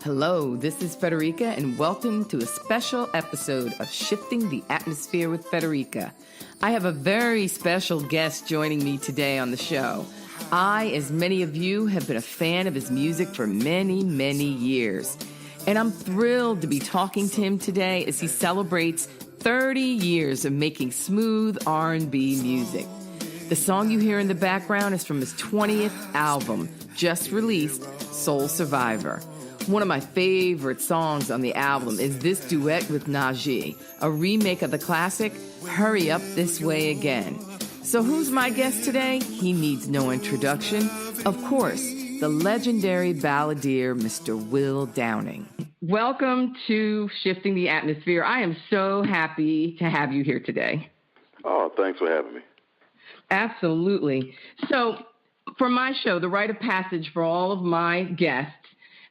Hello, this is Frederica, and welcome to a special episode of Shifting the Atmosphere with Frederica. I have a very special guest joining me today on the show. I, as many of you, have been a fan of his music for many, many years. And I'm thrilled to be talking to him today as he celebrates 30 years of making smooth R&B music. The song you hear in the background is from his 20th album, just released, Soul Survivor. One of my favorite songs on the album is this duet with Najee, a remake of the classic, Hurry Up This Way Again. So who's my guest today? He needs no introduction. Of course, the legendary balladeer, Mr. Will Downing. Welcome to Shifting the Atmosphere. I am so happy to have you here today. Oh, thanks for having me. Absolutely. So for my show, the rite of passage for all of my guests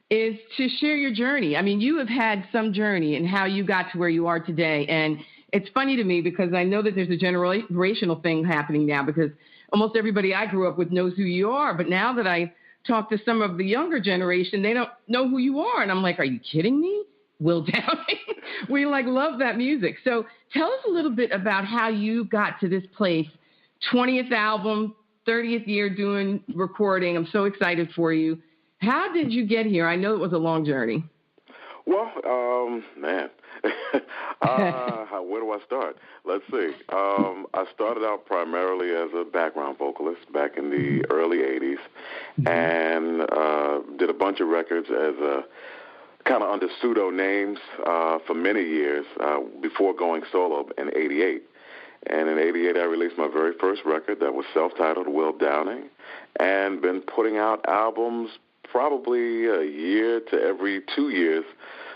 is to share your journey. I mean, you have had some journey and how you got to where you are today. And it's funny to me because I know that there's a generational thing happening now because almost everybody I grew up with knows who you are. But now that I talk to some of the younger generation, they don't know who you are. And I'm like, are you kidding me? Will Downing? We love that music. So tell us a little bit about how you got to this place, 20th album, 30th year doing recording. I'm so excited for you. How did you get here? I know it was a long journey. Well, man, where do I start? Let's see. I started out primarily as a background vocalist back in the early 80s and did a bunch of records as a kind of under pseudo names for many years before going solo in 88. And in 88, I released my very first record that was self-titled Will Downing and been putting out albums probably a year to every 2 years,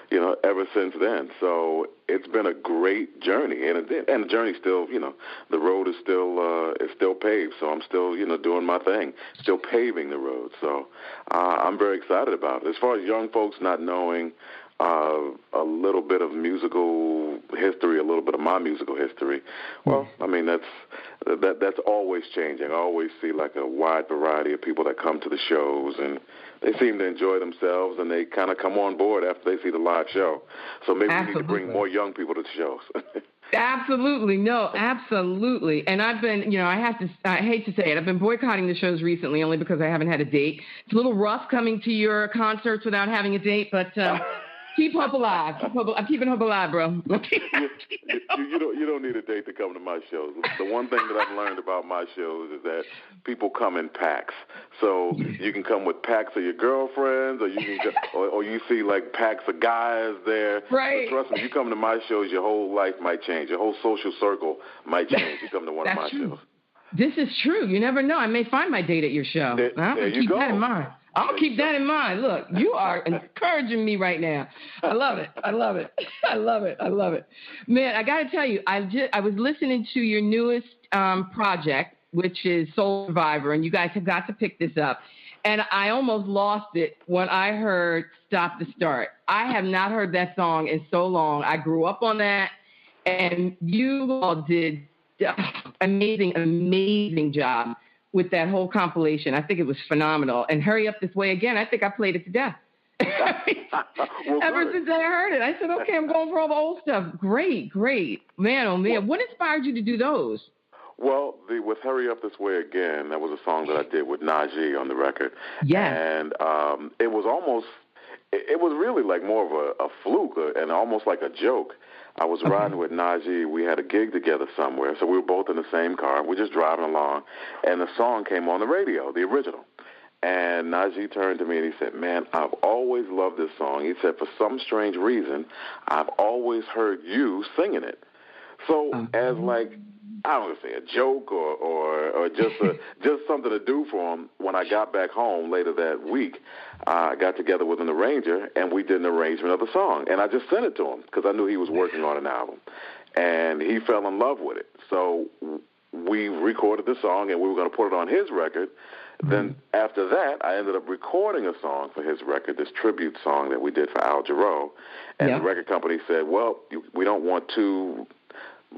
ever since then. So it's been a great journey, and the journey still, the road is still paved. So I'm still, doing my thing, still paving the road. So I'm very excited about it. As far as young folks not knowing a little bit of musical history, a little bit of my musical history, well, I mean that's always changing. I always see like a wide variety of people that come to the shows and they seem to enjoy themselves, and they kind of come on board after they see the live show. So maybe we need to bring more young people to the shows. Absolutely. No, absolutely. And I've been, I hate to say it, I've been boycotting the shows recently only because I haven't had a date. It's a little rough coming to your concerts without having a date, but keep hope alive. I'm keeping hope alive, bro. You don't need a date to come to my shows. The one thing that I've learned about my shows is that people come in packs. So you can come with packs of your girlfriends, or you can or you see like packs of guys there. Right. But trust me, you come to my shows, your whole life might change. Your whole social circle might change. You come to one of my shows. This is true. You never know. I may find my date at your show. There you go. Keep that in mind. I'll keep that in mind. Look, you are encouraging me right now. I love it. I love it. I love it. I love it. Man, I got to tell you, I was listening to your newest project, which is Soul Survivor, and you guys have got to pick this up. And I almost lost it when I heard Stop the Start. I have not heard that song in so long. I grew up on that, and you all did amazing job with that whole compilation. I think it was phenomenal. And Hurry Up This Way Again, I think I played it to death. Ever since I heard it, I said, okay, I'm going for all the old stuff. Great. Man, oh, man. What inspired you to do those? Well, with Hurry Up This Way Again, that was a song that I did with Najee on the record. Yeah. And it was really like more of a fluke and almost like a joke. I was riding with Najee. We had a gig together somewhere, so we were both in the same car. We're just driving along, and the song came on the radio, the original. And Najee turned to me and he said, man, I've always loved this song. He said, for some strange reason, I've always heard you singing it. So as like, I don't want to say a joke or just something to do for him, when I got back home later that week, I got together with an arranger, and we did an arrangement of the song. And I just sent it to him because I knew he was working on an album. And he fell in love with it. So we recorded the song, and we were going to put it on his record. Then after that, I ended up recording a song for his record, this tribute song that we did for Al Jarreau. And the record company said, well, we don't want two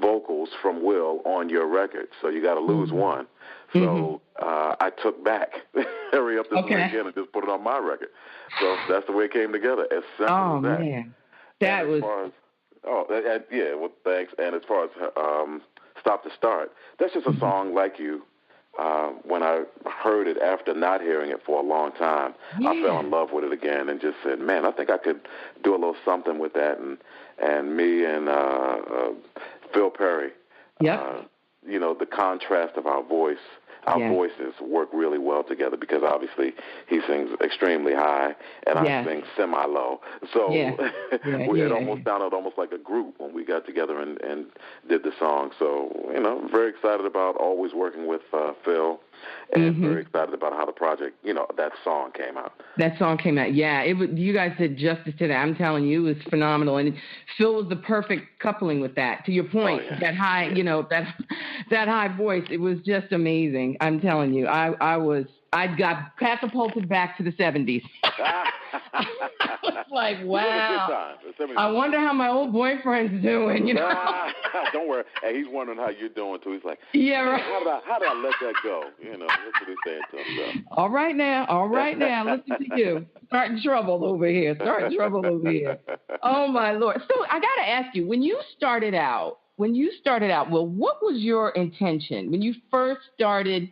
vocals from Will on your record, so you got to lose one. So I took back Hurry Up This Way Again and just put it on my record. So that's the way it came together, as simple as that. Oh, man. That was... well, thanks. And as far as Stop to Start, that's just a song like you. When I heard it after not hearing it for a long time, I fell in love with it again and just said, man, I think I could do a little something with that. And me and Phil Perry, the contrast of our voices work really well together because obviously he sings extremely high and I sing semi-low. So it almost sounded almost like a group when we got together and did the song. So, very excited about always working with Phil and very excited about how the project, that song came out. That song came out, you guys did justice to that. I'm telling you, it was phenomenal. And Phil was the perfect coupling with that. To your point, that high, that high voice, it was just amazing. I'm telling you, I got catapulted back to the 70s. It's like, wow. I wonder how my old boyfriend's doing, Don't worry. Hey, he's wondering how you're doing, too. He's like, right. How did I let that go? That's what he's saying to himself. All right now. Listen to you. Starting trouble over here. Oh, my Lord. So I got to ask you, when you started out, well, what was your intention when you first started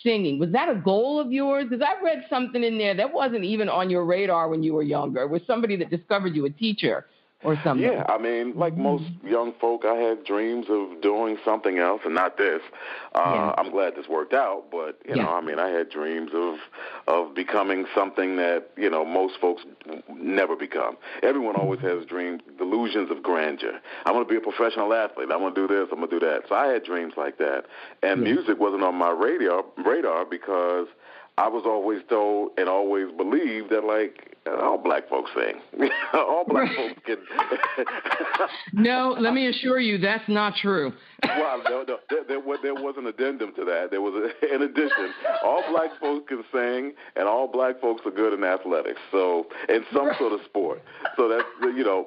singing? Was that a goal of yours? Because I read something in there that wasn't even on your radar when you were younger. It was somebody that discovered you, a teacher or something. Yeah, I mean, like most young folk, I had dreams of doing something else and not this. I'm glad this worked out, but, I had dreams of becoming something that, most folks never become. Everyone always has dreams, delusions of grandeur. I'm going to be a professional athlete. I'm going to do this. I'm going to do that. So I had dreams like that. And music wasn't on my radar because I was always told and always believed that, all black folks sing. All black folks can. No, let me assure you, that's not true. Well, there was an addendum to that. There was in addition, all black folks can sing, and all black folks are good in athletics. So, in some sort of sport. So that's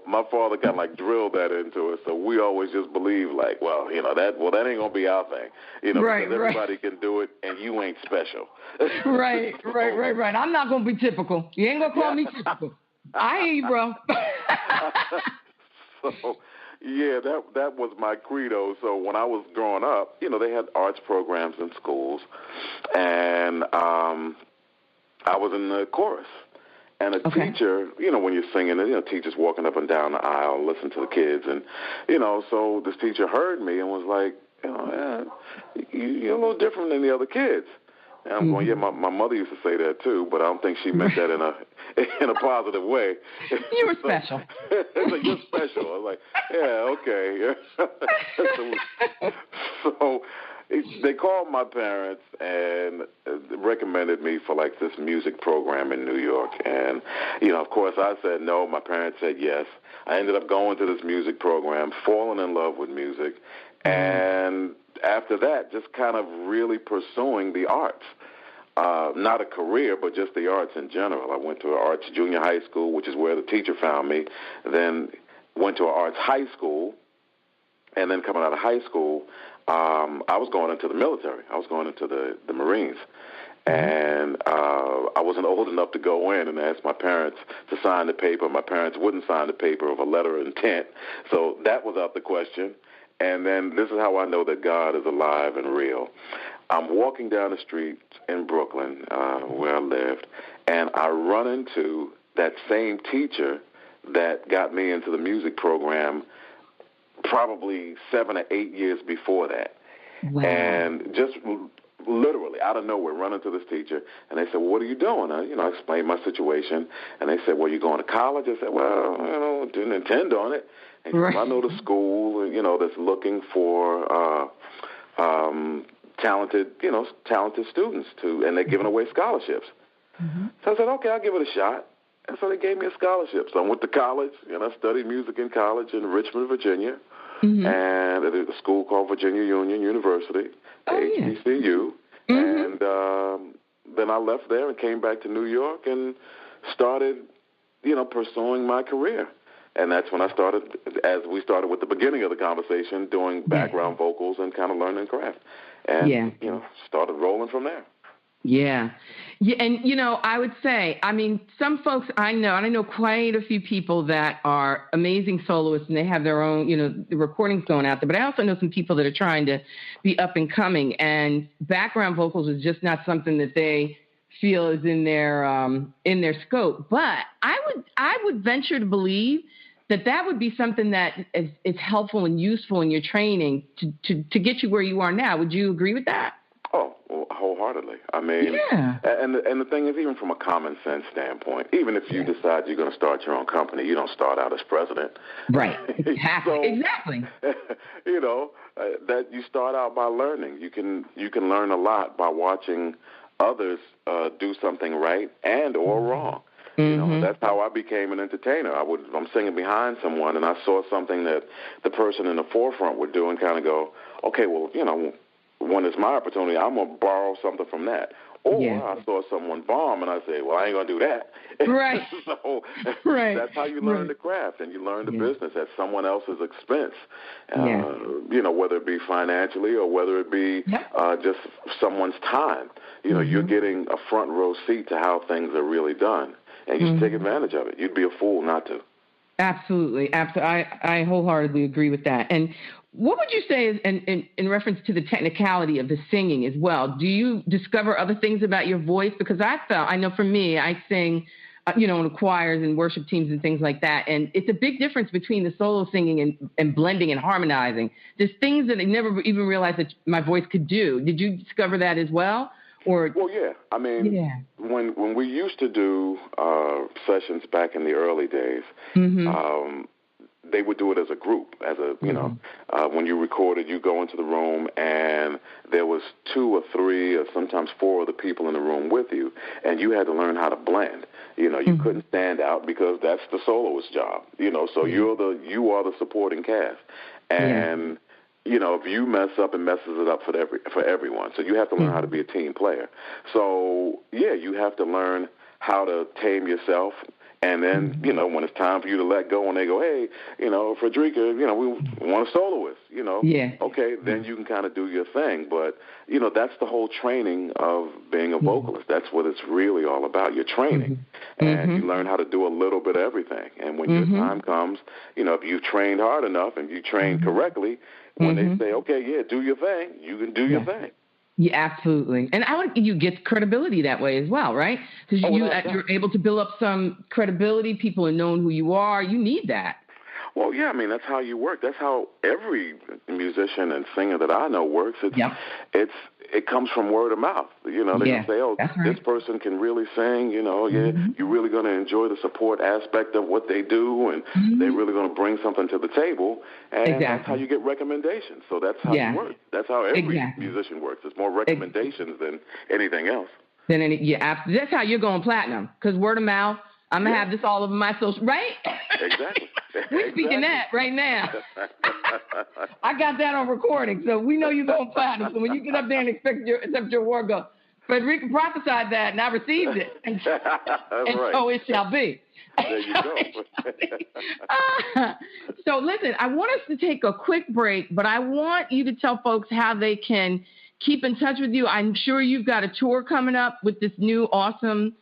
my father kind of drilled that into us. So we always just believe that ain't gonna be our thing. Because everybody can do it, and you ain't special. Right. I'm not gonna be typical. You ain't gonna call me typical. I hear you, bro. So, that was my credo. So when I was growing up, they had arts programs in schools, and I was in the chorus. And a teacher, when you're singing, teachers walking up and down the aisle, listening to the kids, and so this teacher heard me and was like, you're a little different than the other kids. And I'm going, my mother used to say that too, but I don't think she meant that in a positive way. You were special. It's like, you're special. I was like, okay. So they called my parents and recommended me for this music program in New York. And, of course I said no. My parents said yes. I ended up going to this music program, falling in love with music. And after that, just kind of really pursuing the arts. Not a career, but just the arts in general. I went to an arts junior high school, which is where the teacher found me, then went to an arts high school, and then coming out of high school, I was going into the military. I was going into the Marines. And I wasn't old enough to go in and ask my parents to sign the paper. My parents wouldn't sign the paper of a letter of intent, so that was out the question. And then this is how I know that God is alive and real. I'm walking down the street in Brooklyn, where I lived, and I run into that same teacher that got me into the music program probably 7 or 8 years before that. Wow. And just literally out of nowhere, run into this teacher, and they said, well, what are you doing? I explained my situation, and they said, well, you going to college? I said, well, didn't intend on it. And right. I know the school, that's looking for talented students and they're giving away scholarships. Mm-hmm. So I said, okay, I'll give it a shot. And so they gave me a scholarship. So I went to college, and I studied music in college in Richmond, Virginia, and at a school called Virginia Union University, HBCU. Mm-hmm. And then I left there and came back to New York and started, pursuing my career. And that's when I started, as we started with the beginning of the conversation, doing background vocals and kind of learning craft. And, started rolling from there. Yeah. Yeah. And, I would say, some folks I know, and I know quite a few people that are amazing soloists and they have their own, the recordings going out there, but I also know some people that are trying to be up and coming, and background vocals is just not something that they feel is in their scope. But I would venture to believe that would be something that is helpful and useful in your training to get you where you are now. Would you agree with that? Oh, wholeheartedly. And the thing is, even from a common sense standpoint, even if you decide you're going to start your own company, you don't start out as president. Right. Exactly. That you start out by learning. You can learn a lot by watching others do something right and or wrong. That's how I became an entertainer. I'm singing behind someone, and I saw something that the person in the forefront would do, and kind of go, okay, well, when it's my opportunity, I'm going to borrow something from that. Or I saw someone bomb, and I say, well, I ain't going to do that. Right. So that's how you learn the craft, and you learn the business at someone else's expense, whether it be financially or whether it be just someone's time. You're getting a front row seat to how things are really done, and you should take advantage of it. You'd be a fool not to. Absolutely. I wholeheartedly agree with that. And what would you say is, in reference to the technicality of the singing as well? Do you discover other things about your voice? Because I know for me, I sing, in choirs and worship teams and things like that. And it's a big difference between the solo singing and blending and harmonizing. There's things that I never even realized that my voice could do. Did you discover that as well? Well, yeah. When we used to do sessions back in the early days, they would do it as a group, when you recorded, you go into the room and there was 2 or 3 or sometimes 4 of the people in the room with you, and you had to learn how to blend. You couldn't stand out because that's the soloist's job. So you are the supporting cast, and if you mess up, it messes it up for everyone. So you have to learn how to be a team player. So you have to learn how to tame yourself. And then, when it's time for you to let go and they go, hey, Frederica, we want a soloist, okay, then you can kind of do your thing. But, that's the whole training of being a vocalist. That's what it's really all about. You're training. And you learn how to do a little bit of everything. And when your time comes, if you've trained hard enough and you trained correctly, when they say, okay, do your thing, you can do your thing. Yeah, absolutely. And I would you get credibility that way as well, right? Because you're able to build up some credibility. People are knowing who you are. You need that. Well, yeah, that's how you work. That's how every musician and singer that I know works. It comes from word of mouth. They can say, oh, this person can really sing, you're really going to enjoy the support aspect of what they do, and they're really going to bring something to the table, and that's how you get recommendations. So that's how you work. That's how every musician works. It's more recommendations than anything else. That's how you're going platinum, because word of mouth, I'm going to have this all over my social, right? Exactly. We're speaking that right now. I got that on recording, so we know you're going platinum. So when you get up there and accept your award, go, Frederica prophesied that, and I received it. And so it shall be. There you go. So listen, I want us to take a quick break, but I want you to tell folks how they can keep in touch with you. I'm sure you've got a tour coming up with this new awesome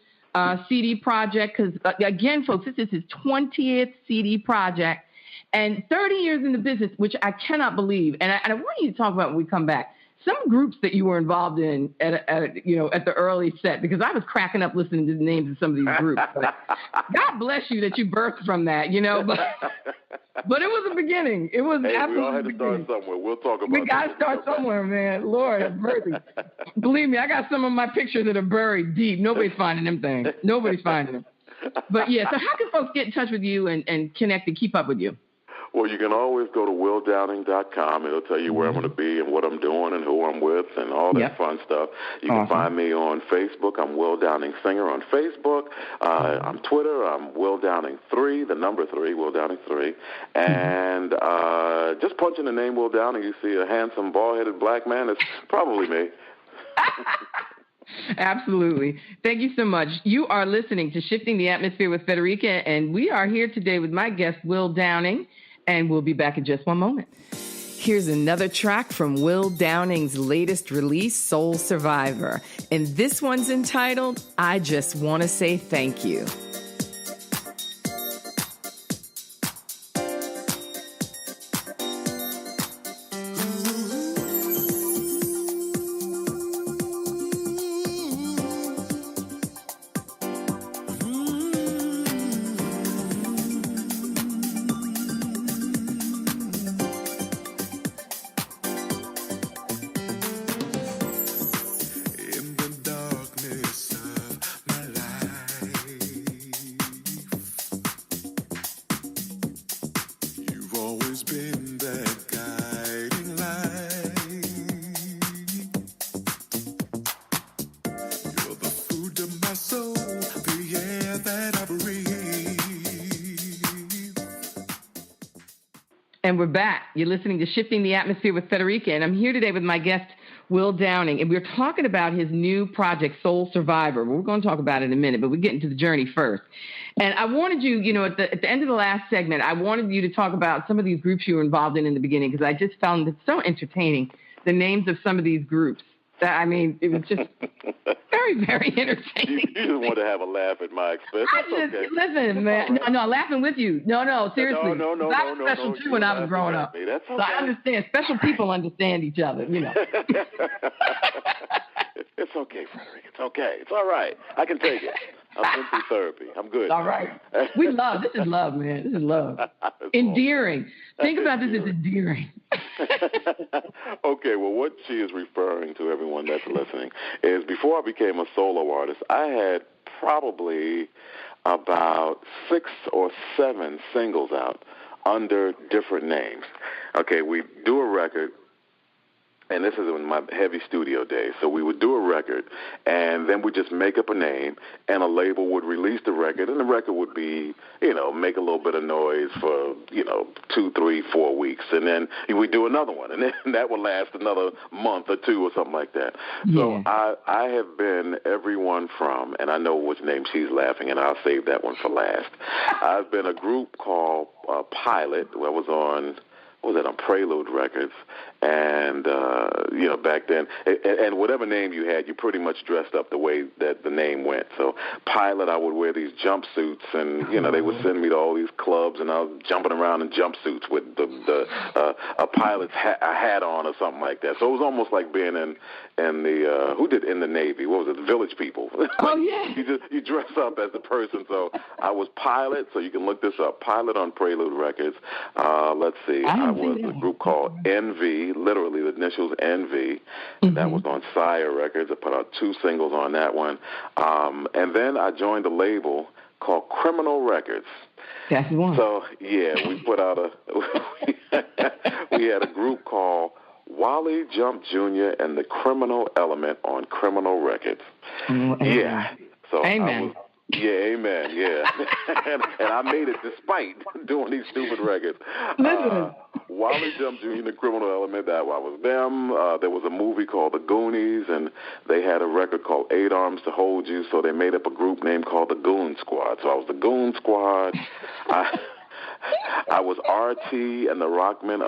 CD project, because, again, folks, this is his 20th CD project and 30 years in the business, which I cannot believe. And I want you to talk about when we come back some groups that you were involved in at the early set, because I was cracking up listening to the names of some of these groups. But God bless you that you birthed from that, But it was a beginning. It was absolutely. We all had to start somewhere. We'll talk about. We got to start somewhere, man. Lord have mercy. Believe me, I got some of my pictures that are buried deep. Nobody's finding them things. Nobody's finding them. But yeah, so how can folks get in touch with you and connect and keep up with you? Well, you can always go to willdowning.com. It'll tell you where I'm going to be and what I'm doing and who I'm with and all that fun stuff. You can find me on Facebook. I'm Will Downing Singer on Facebook. On Twitter, I'm Will Downing 3, the number 3, Will Downing 3. And just punch in the name Will Downing, you see a handsome, bald-headed black man. It's probably me. Absolutely. Thank you so much. You are listening to Shifting the Atmosphere with Frederica, and we are here today with my guest, Will Downing, and we'll be back in just one moment. Here's another track from Will Downing's latest release, Soul Survivor, and this one's entitled, I Just Want to Say Thank You. And we're back. You're listening to Shifting the Atmosphere with Frederica, and I'm here today with my guest, Will Downing, and we're talking about his new project, Soul Survivor. We're going to talk about it in a minute, but we're getting to the journey first. And I wanted you, at the end of the last segment, I wanted you to talk about some of these groups you were involved in the beginning, because I just found it so entertaining, the names of some of these groups. It was just very, very entertaining. You just want to have a laugh at my expense. Listen, man. Right. No, laughing with you. No, seriously. No. I was special too when I was growing up. That's okay. So I understand. Special people understand each other, It's okay, Frederica. It's okay. It's all right. I can take it. I've been through therapy. I'm good. All right. We love. This is love, man. This is love. Endearing. Think about this as endearing. Okay, well, what she is referring to, everyone that's listening, is before I became a solo artist, I had probably about 6 or 7 singles out under different names. Okay, we do a record. And this is in my heavy studio days. So we would do a record, and then we'd just make up a name, and a label would release the record, and the record would be, make a little bit of noise for, 2, 3, 4 weeks. And then we'd do another one, and then that would last another month or 2 or something like that. Yeah. So I have been everyone from, and I know which name she's laughing, and I'll save that one for last. I've been a group called Pilot, where I was on Prelude Records, and back then, and whatever name you had, you pretty much dressed up the way that the name went. So Pilot, I would wear these jumpsuits, and they would send me to all these clubs, and I was jumping around in jumpsuits with a pilot's hat on or something like that. So it was almost like being in the who did in the Navy? What was it? The Village People. Oh yeah. You dress up as the person. So I was Pilot. So you can look this up. Pilot on Prelude Records. Let's see. I was a group called NV, literally the initials NV. Mm-hmm. That was on Sire Records. I put out 2 singles on that one. And then I joined a label called Criminal Records. That's one. So, yeah, we put out we had a group called Wally Jump Jr. and the Criminal Element on Criminal Records. Mm-hmm. Yeah. So amen. Amen, yeah. and I made it despite doing these stupid records. Listen. Wally Jump Jr., the Criminal Element, that was them. There was a movie called The Goonies, and they had a record called 8 Arms to Hold You, so they made up a group name called the Goon Squad. So I was the Goon Squad. I was RT and the Rockmen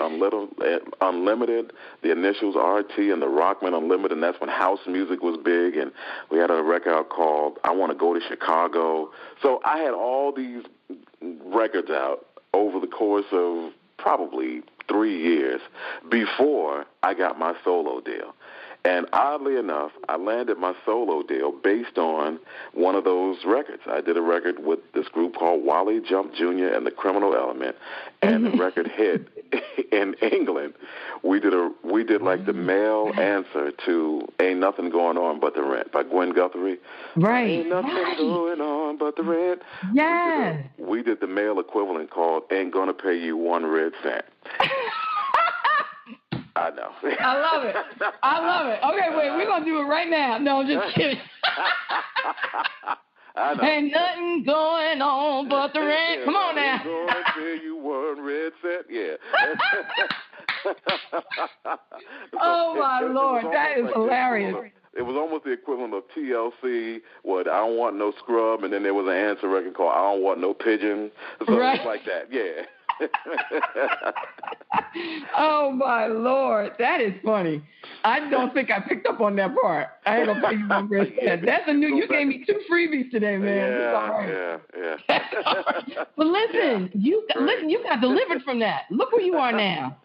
Unlimited, the initials RT and the Rockmen Unlimited, and that's when house music was big, and we had a record out called I Want to Go to Chicago. So I had all these records out over the course of probably 3 years before I got my solo deal. And oddly enough, I landed my solo deal based on one of those records. I did a record with this group called Wally Jump Jr. and the Criminal Element, and the record hit in England. We did like the male answer to Ain't Nothing Going On But the Rent by Gwen Guthrie. Right. Ain't nothing going on but the rent. Yeah. We did the male equivalent called Ain't Gonna Pay You One Red Cent. I know. I love it. Okay, wait, we're going to do it right now. No, I'm just kidding. I know. Ain't nothing going on but the rent. Come on now. Ain't gonna pay you one red cent. Yeah. Oh, my Lord. That is hilarious. it was almost the equivalent of TLC. What I don't want no scrub, and then there was an answer record called I don't want no pigeon. So right. It was like that, yeah. Oh my Lord, that is funny. I don't think I picked up on that part. I ain't gonna pay you one for that. That's a new. You gave me 2 freebies today, man. Yeah, all right. yeah. But listen, you got delivered from that. Look where you are now,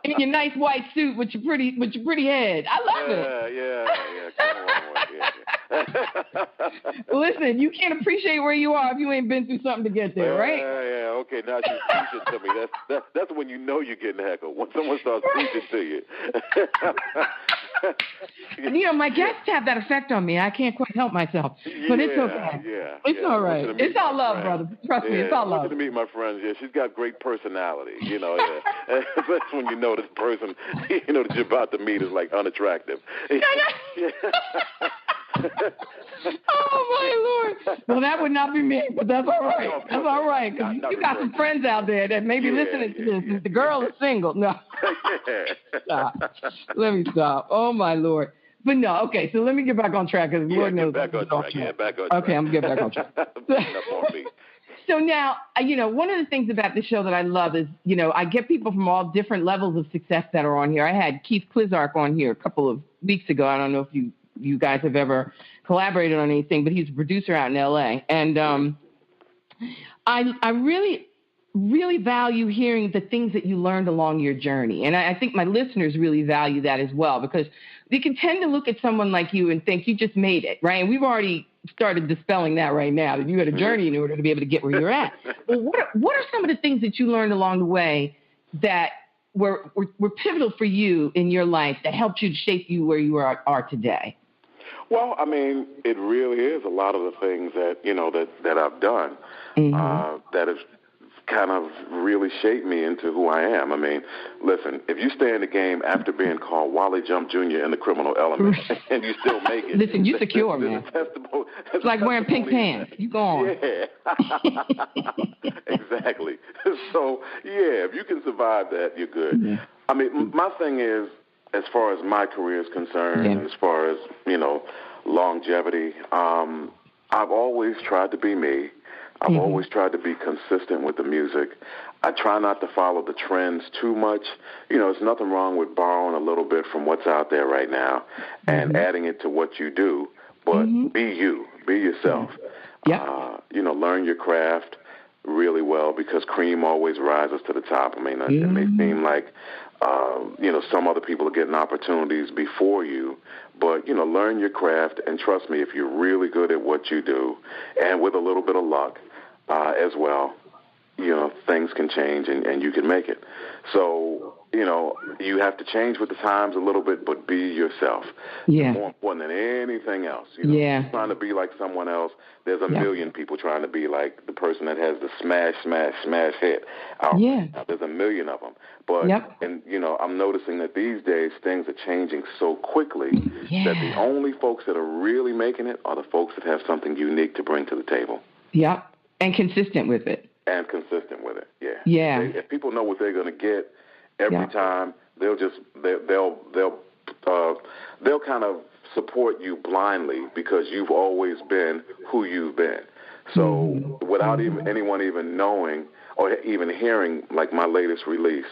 in your nice white suit with your pretty head. I love it. Yeah. Come on. Listen, you can't appreciate where you are if you ain't been through something to get there, right? Yeah. Okay, now she's preaching to me. That's when you know you're getting heckled, when someone starts preaching to you. My guests have that effect on me. I can't quite help myself, but it's okay. It's all right. It's all love, brother. Trust me, it's all love. I want you to meet my friends. Yeah, she's got great personality. That's when you know this person, that you're about to meet is like unattractive. Oh, my Lord. Well, that would not be me, but that's all right. That's all right, because you got some friends out there that may be listening to this. If the girl is single. No. Stop. Let me stop. Oh, my Lord. But no, okay, so let me get back on track, because Lord knows. Back on track. Yeah, back on track. Okay, I'm going to get back on track. So now, one of the things about the show that I love is, I get people from all different levels of success that are on here. I had Keith Klizark on here a couple of weeks ago. I don't know if you guys have ever collaborated on anything, but he's a producer out in L.A. And I really, really value hearing the things that you learned along your journey. And I think my listeners really value that as well, because they can tend to look at someone like you and think you just made it, right? And we've already started dispelling that right now, that you had a journey in order to be able to get where you're at. Well, what are some of the things that you learned along the way that were pivotal for you in your life that helped you to shape you where you are today? Well, I mean, it really is a lot of the things that, that I've done that have kind of really shaped me into who I am. I mean, listen, if you stay in the game after being called Wally Jump Jr. in the Criminal Element and you still make it. Listen, you secure, man. It's like wearing pink pants. You go on. Yeah. Exactly. So, if you can survive that, you're good. Mm-hmm. I mean, my thing is, as far as my career is concerned, as far as, longevity, I've always tried to be me. I've always tried to be consistent with the music. I try not to follow the trends too much. There's nothing wrong with borrowing a little bit from what's out there right now and adding it to what you do, but be you, be yourself. Learn your craft really well, because cream always rises to the top. I mean, it may seem like, some other people are getting opportunities before you, but, learn your craft, and trust me, if you're really good at what you do, and with a little bit of luck as well, things can change and you can make it. So, you have to change with the times a little bit, but be yourself. Yeah. More important than anything else. Trying to be like someone else. There's a million people trying to be like the person that has the smash hit. There's a million of them. But, and I'm noticing that these days things are changing so quickly that the only folks that are really making it are the folks that have something unique to bring to the table. Yep. And consistent with it. Yeah. If people know what they're going to get every time, they'll kind of support you blindly, because you've always been who you've been. So without anyone even knowing or even hearing, like my latest release,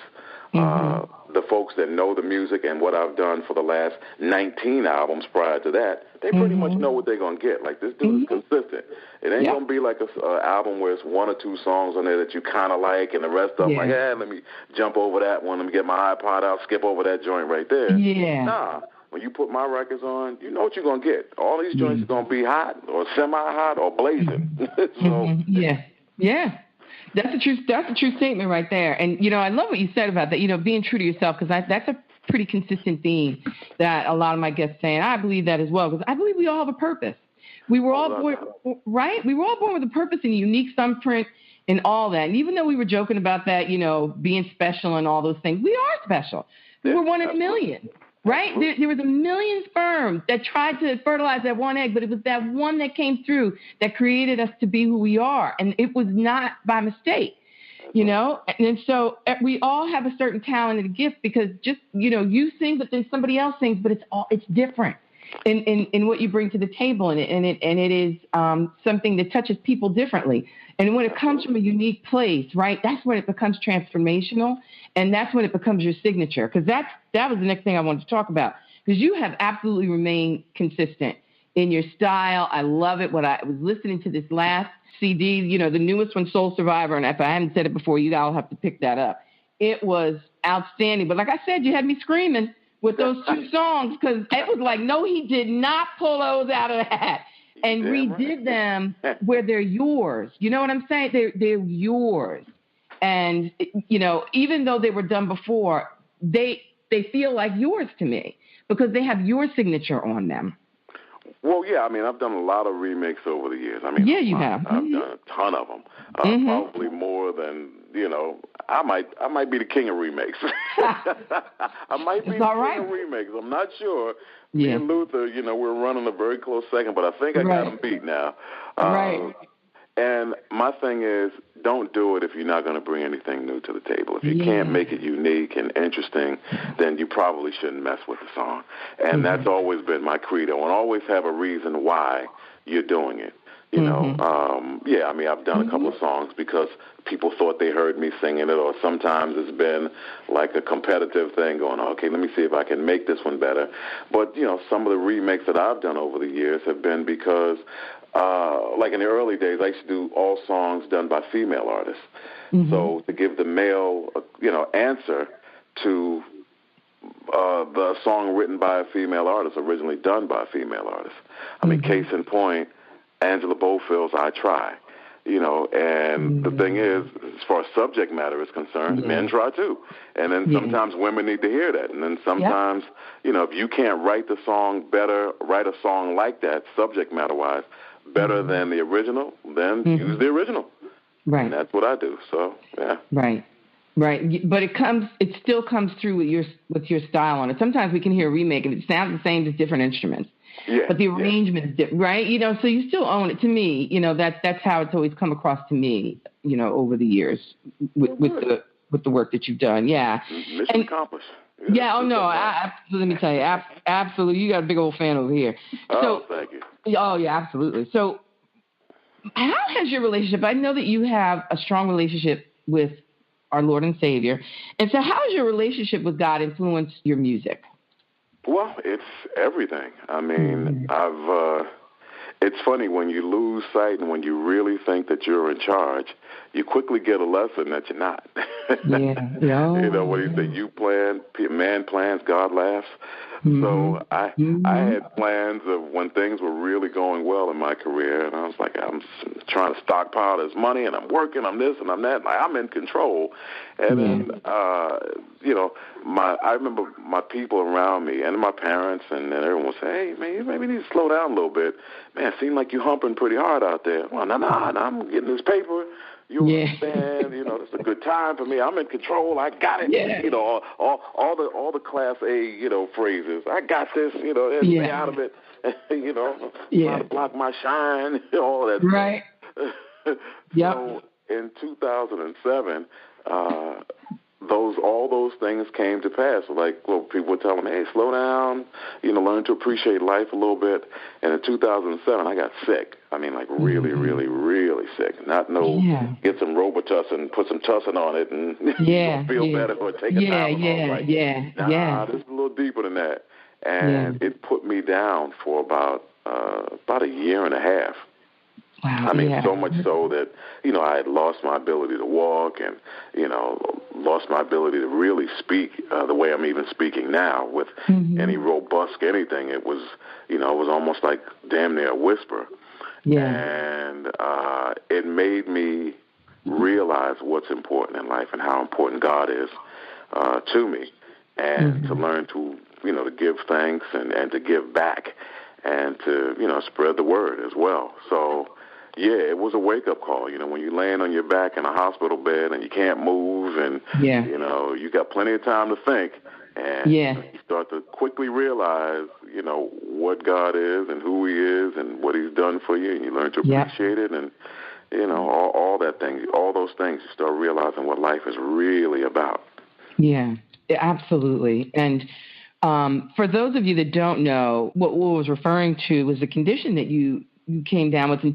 the folks that know the music and what I've done for the last 19 albums prior to that, they pretty much know what they're going to get. Like, this dude is consistent. It ain't going to be like an album where it's 1 or 2 songs on there that you kind of like, and the rest of them like, let me jump over that one, let me get my iPod out, skip over that joint right there. Yeah. Nah. When you put my records on, you know what you're going to get. All these joints are going to be hot or semi-hot or blazing. Yeah. That's a true statement right there. And, I love what you said about that, being true to yourself, because that's a pretty consistent theme that a lot of my guests say. And I believe that as well, because I believe we all have a purpose. We were all born, right? We were all born with a purpose and a unique thumbprint and all that. And even though we were joking about that, being special and all those things, we are special. We were 1 in a million. Right? There was a million sperm that tried to fertilize that one egg, but it was that one that came through that created us to be who we are. And it was not by mistake, And so we all have a certain talent and a gift, because just, you sing, but then somebody else sings, but it's different. in what you bring to the table, and it is something that touches people differently. And when it comes from a unique place, right, that's when it becomes transformational, and that's when it becomes your signature. Because that was the next thing I wanted to talk about. Because you have absolutely remained consistent in your style. I love it. What I was listening to this last CD, the newest one, Soul Survivor, and if I haven't said it before, you all have to pick that up. It was outstanding. But like I said, you had me screaming with those two songs, because it was like, no, he did not pull those out of the hat and redid them where they're yours. You know what I'm saying? They're yours. And, even though they were done before, they feel like yours to me because they have your signature on them. Well, yeah, I mean, I've done a lot of remakes over the years. I mean, yeah, you have. I've done a ton of them, probably more than, I might be the king of remakes. I might be the king of remakes. I'm not sure. Me and Luther, we're running a very close second, but I think I got him beat now. Right. And my thing is, don't do it if you're not going to bring anything new to the table. If you can't make it unique and interesting, then you probably shouldn't mess with the song. And that's always been my credo, and always have a reason why you're doing it. I mean, I've done a couple of songs because people thought they heard me singing it, or sometimes it's been like a competitive thing going, okay, let me see if I can make this one better. But, some of the remakes that I've done over the years have been because, like in the early days, I used to do all songs done by female artists. So to give the male, answer to the song written by a female artist, originally done by a female artist. I mean, case in point, Angela Bofill's I Try, and the thing is, as far as subject matter is concerned, men try too. And then sometimes women need to hear that. And then sometimes, if you can't write the song better, write a song like that, subject matter-wise, better than the original, then use the original. Right. And that's what I do. So, yeah. Right. But it still comes through with your style on it. Sometimes we can hear a remake and it sounds the same, just different instruments. Yeah, but the arrangement is different, right? So you still own it. To me, that's how it's always come across to me, over the years with the work that you've done. Yeah. Mission accomplished. Yeah. Oh no. Let me tell you, absolutely. You got a big old fan over here. Oh, thank you. Oh yeah, absolutely. So, how has your relationship? I know that you have a strong relationship with our Lord and Savior, and so how has your relationship with God influenced your music? Well, it's everything. I mean, it's funny when you lose sight and when you really think that you're in charge, you quickly get a lesson that you're not. What do you say? Man plans, God laughs. So I had plans of when things were really going well in my career, and I was like, I'm trying to stockpile this money, and I'm working, I'm this and I'm that, like, I'm in control. And then, I remember my people around me and my parents and everyone would say, hey, man, you maybe need to slow down a little bit. Man, it seemed like you're humping pretty hard out there. Well, no, I'm getting this paper. You understand, this is a good time for me. I'm in control. I got it. Yeah. All the Class A, phrases. I got this, stay out of it. Trying to block my shine, all that. Right. So in 2007, all those things came to pass. People would tell them, hey, slow down, learn to appreciate life a little bit. And in 2007, I got sick. I mean, really, really, really sick. Get some Robitussin, put some Tussin on it, and you'll feel better, or take a Tylenol. This is a little deeper than that. And it put me down for about a year and a half. Wow, I mean, so much so that, I had lost my ability to walk and, lost my ability to really speak the way I'm even speaking now with any robust anything. It was, it was almost like damn near a whisper. Yeah. And it made me realize what's important in life and how important God is to me, and to learn to, to give thanks and to give back and to, spread the word as well. So, it was a wake-up call. When you're laying on your back in a hospital bed and you can't move and, you got plenty of time to think. And you start to quickly realize, what God is and who he is and what he's done for you. And you learn to appreciate it and, all those things. You start realizing what life is really about. Yeah, absolutely. And For those of you that don't know, what Will was referring to was a condition that you came down with in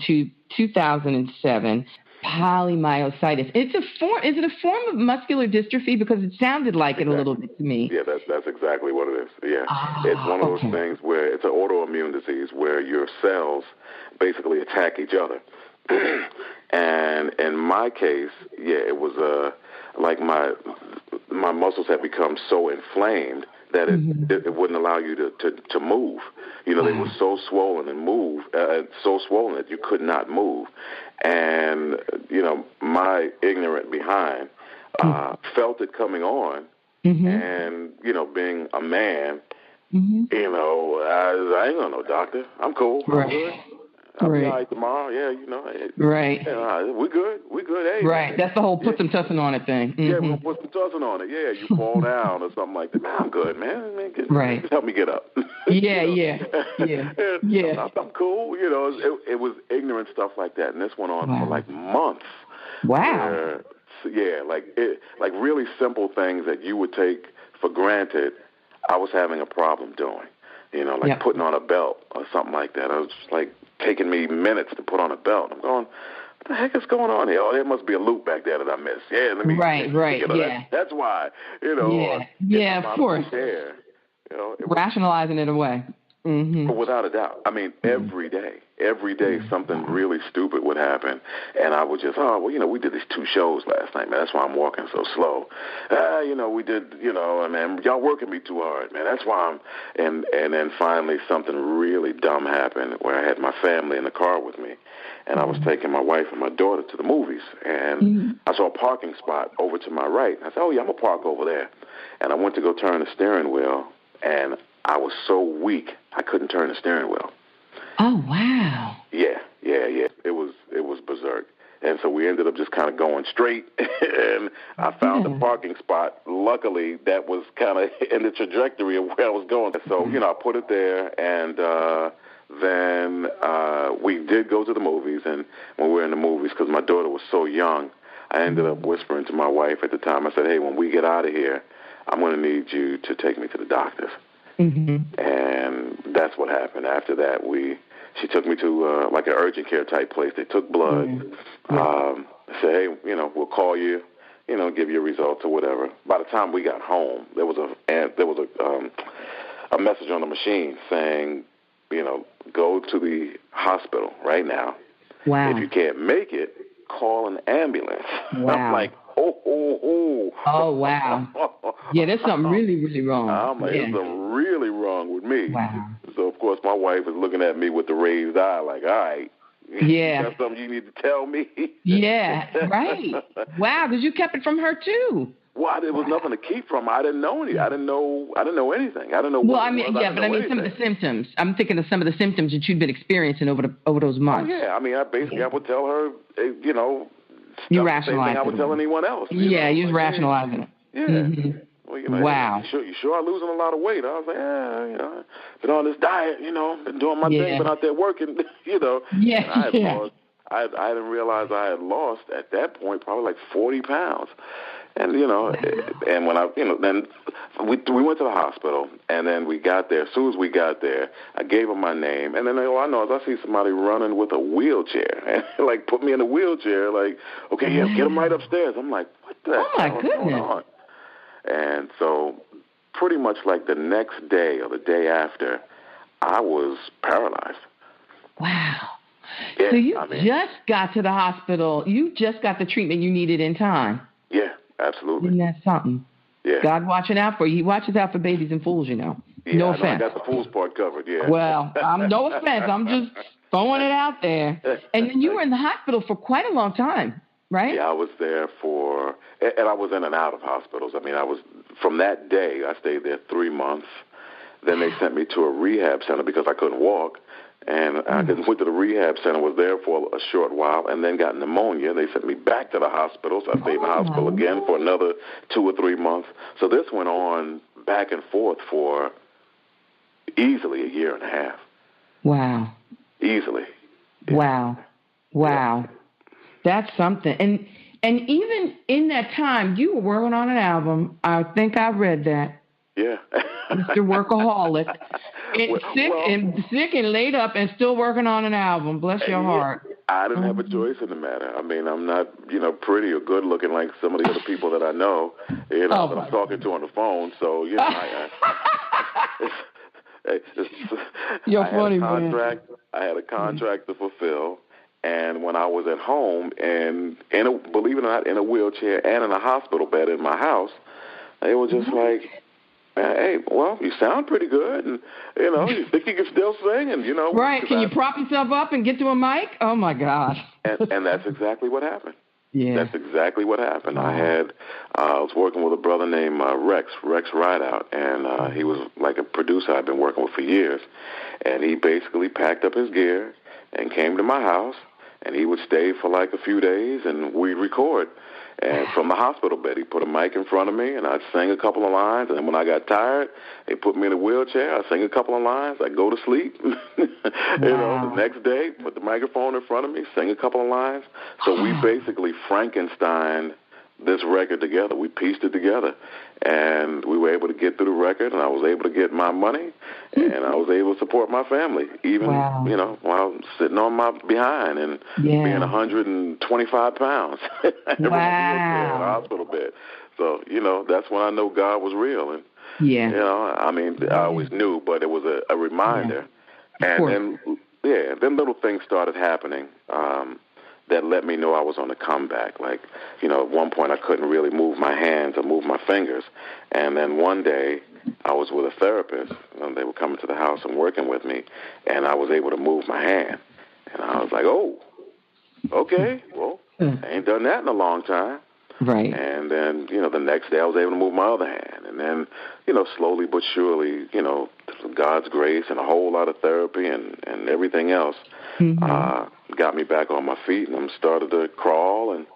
2007, polymyositis. It's a form. Is it a form of muscular dystrophy? Because it sounded like it a little bit to me. Yeah, that's exactly what it is. Yeah, it's one of those things where it's an autoimmune disease where your cells basically attack each other. And in my case, it was like my muscles had become so inflamed that it wouldn't allow you to move. They were so swollen so swollen that you could not move. And, my ignorant behind felt it coming on. And, being a man, I ain't got no doctor. I'm cool. I'm good. I'll be all right tomorrow. Yeah, Right. We good. Hey, right. That's the whole put some tussin on it thing. Yeah, we're going to put some tussin on it. Yeah, you fall down or something like that. Man, I'm good, man. Just help me get up. Yeah. I'm cool. It was ignorant stuff like that. And this went on for like months. Wow. Like really simple things that you would take for granted, I was having a problem doing. Putting on a belt or something like that. I was just like taking me minutes to put on a belt. I'm going, what the heck is going on here? Oh, there must be a loop back there that I missed. Yeah, let me. Right. Yeah. That's why. Yeah, of course. There. Rationalizing it away. But without a doubt. I mean, every day something really stupid would happen, and I would just, we did these 2 shows last night, man. That's why I'm walking so slow. We did, man, y'all working me too hard, man. That's why I'm, and then finally something really dumb happened where I had my family in the car with me, and I was taking my wife and my daughter to the movies, and I saw a parking spot over to my right. I said, oh, yeah, I'm going to park over there. And I went to go turn the steering wheel, and I was so weak, I couldn't turn the steering wheel. Oh, wow. Yeah. It was berserk. And so we ended up just kind of going straight, and I found a parking spot. Luckily, that was kind of in the trajectory of where I was going. So, I put it there, and then we did go to the movies. And when we were in the movies, because my daughter was so young, I ended up whispering to my wife at the time. I said, hey, when we get out of here, I'm going to need you to take me to the doctors. And that's what happened. After that, she took me to like an urgent care type place. They took blood. Said, hey, we'll call you, give you results or whatever. By the time we got home, there was a message on the machine saying, go to the hospital right now. Wow. If you can't make it, call an ambulance. Wow. I'm like, oh, wow. Yeah, there's something really, really wrong. I'm like, there's something really wrong with me. Wow. So, of course, my wife is looking at me with the raised eye like, all right. Yeah. That's something you need to tell me. Yeah, right. Wow, because you kept it from her, too. Well, there was nothing to keep from. I didn't know anything. I didn't know anything. I didn't know what it was. But I mean some of the symptoms. I'm thinking of some of the symptoms that you'd been experiencing over those months. Oh, yeah. I mean, I would tell her, you rationalize it. I would tell anyone else. Yeah, you was rationalizing it. Yeah. Well, wow. You sure are losing a lot of weight. I was like, been on this diet, been doing my thing, been out there working, Yeah. I didn't realize I had lost at that point probably like 40 pounds. And, and when then we went to the hospital, and then we got there. As soon as we got there, I gave them my name, and then all I know is I see somebody running with a wheelchair, and like put me in a wheelchair, like, okay, get them right upstairs. I'm like, what the hell is going on? And so pretty much like the next day or the day after, I was paralyzed. Wow. Yeah, so you just got to the hospital. You just got the treatment you needed in time. Yeah, absolutely. Isn't that something? Yeah. God watching out for you. He watches out for babies and fools, Yeah, no offense. I got the fools part covered, yeah. Well, no offense. I'm just throwing it out there. And then you were in the hospital for quite a long time, right? Yeah, I was there and I was in and out of hospitals. I mean, from that day, I stayed there 3 months. Then they sent me to a rehab center because I couldn't walk. And I went to the rehab center, was there for a short while, and then got pneumonia. They sent me back to the hospital, so I stayed in the hospital again for another 2 or 3 months. So this went on back and forth for easily a year and a half. Wow. Easily. Yeah. Wow. That's something. And even in that time, you were working on an album. I think I read that. Yeah. Mr. Workaholic. Sick and laid up and still working on an album. Bless your heart. I didn't have a choice in the matter. I mean, I'm not, pretty or good looking like some of the other people that I know, that I'm talking to on the phone. So, You're funny, man. I had a contract to fulfill. And when I was at home and, believe it or not, in a wheelchair and in a hospital bed in my house, they were just like, hey, well, you sound pretty good, and, you think you can still sing, and, Right, can you prop yourself up and get to a mic? Oh, my God. and that's exactly what happened. Yeah. That's exactly what happened. I was working with a brother named Rex Rideout, and he was like a producer I'd been working with for years, and he basically packed up his gear and came to my house, and he would stay for like a few days, and we'd record. And from the hospital bed, he put a mic in front of me, and I'd sing a couple of lines. And when I got tired, they put me in a wheelchair. I'd sing a couple of lines. I'd go to sleep. The next day, put the microphone in front of me, sing a couple of lines. So we basically Frankensteined this record together. We pieced it together, and we were able to get through the record, and I was able to get my money, and I was able to support my family, even, while sitting on my behind and being 125 pounds in a hospital bed. So, that's when I know God was real. And, I always knew, but it was a reminder. And then little things started happening that let me know I was on the comeback. Like, at one point I couldn't really move my hands or move my fingers. And then one day I was with a therapist, and they were coming to the house and working with me, and I was able to move my hand. And I was like, oh, okay, well, I ain't done that in a long time. Right. And then, the next day I was able to move my other hand. And then, slowly but surely, God's grace and a whole lot of therapy and everything else got me back on my feet, and I started to crawl, and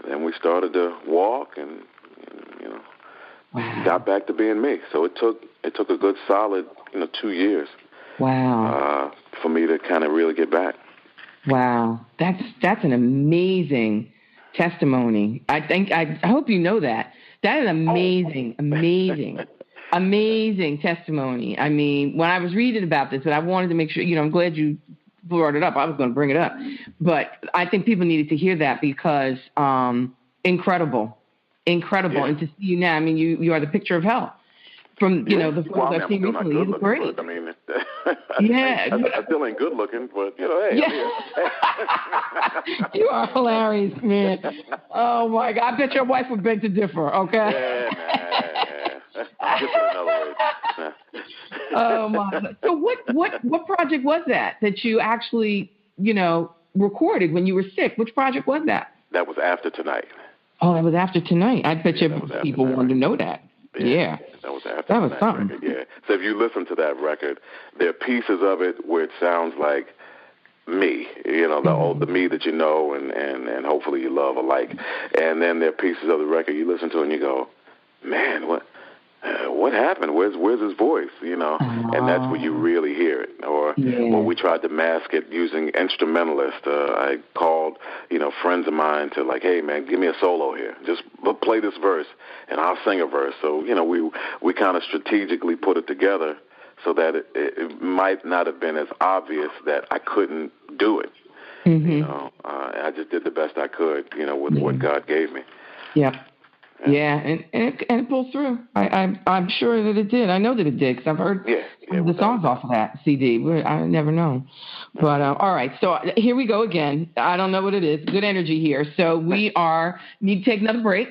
then we started to walk, and got back to being me. So it took a good solid 2 years. Wow. For me to kind of really get back. Wow, that's an amazing testimony. I hope you know that. That is amazing, amazing testimony. I mean, when I was reading about this, but I wanted to make sure, I'm glad you brought it up. I was going to bring it up, but I think people needed to hear that because incredible. Yeah. And to see you now, I mean, you are the picture of health. From the photos I've seen recently, you look great. I mean, I still ain't good looking, but hey. You are hilarious, man. Oh my God, I bet your wife would beg to differ. Okay. I'll get to another way. Oh my God. So what project was that you actually recorded when you were sick? Which project was that? That was After Tonight. Oh, that was After Tonight. I bet people wanted to know that. Yeah. That was After That was Tonight something. record, yeah. So if you listen to that record, there are pieces of it where it sounds like me, the me that you know and hopefully you love alike. And then there are pieces of the record you listen to and you go, man, what happened? Where's his voice? And that's where you really hear it. Or we tried to mask it using instrumentalists. I called, friends of mine to like, hey man, give me a solo here. Just play this verse, and I'll sing a verse. So we kind of strategically put it together so that it might not have been as obvious that I couldn't do it. I just did the best I could, with what God gave me. Yep. Yeah, and it pulled through. I'm sure that it did. I know that it did because I've heard the songs off of that CD. I never know. But all right, so here we go again. I don't know what it is. Good energy here. So we need to take another break.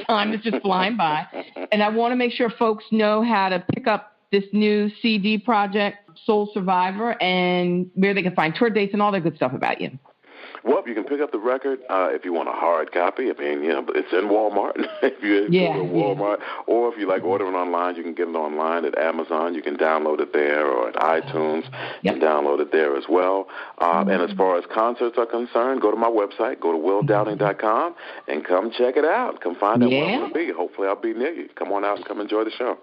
Time is just flying by, and I want to make sure folks know how to pick up this new CD project, Soul Survivor, and where they can find tour dates and all that good stuff about you. Well, you can pick up the record if you want a hard copy. I mean, it's in Walmart if you go to Walmart. Or if you like ordering online, you can get it online at Amazon. You can download it there, or at iTunes. You can download it there as well. And as far as concerts are concerned, go to my website, go to willdowning.com, and come check it out. Come find out where I'm going to be. Hopefully I'll be near you. Come on out and come enjoy the show.